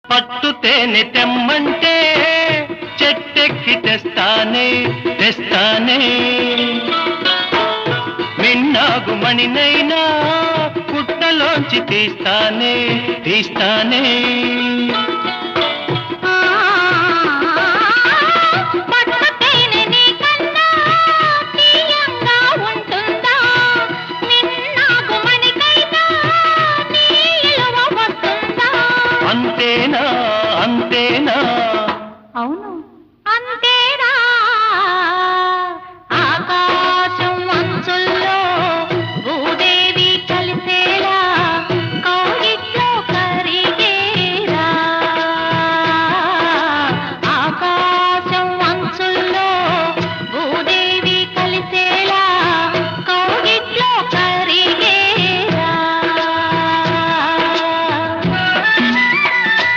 పట్టు తేనె తెమ్మంటే చెట్టెక్కి తెస్తానే తెస్తానే మిన్నాగు మణినైనా పుట్టలోంచి తీస్తానే తీస్తానే అవును.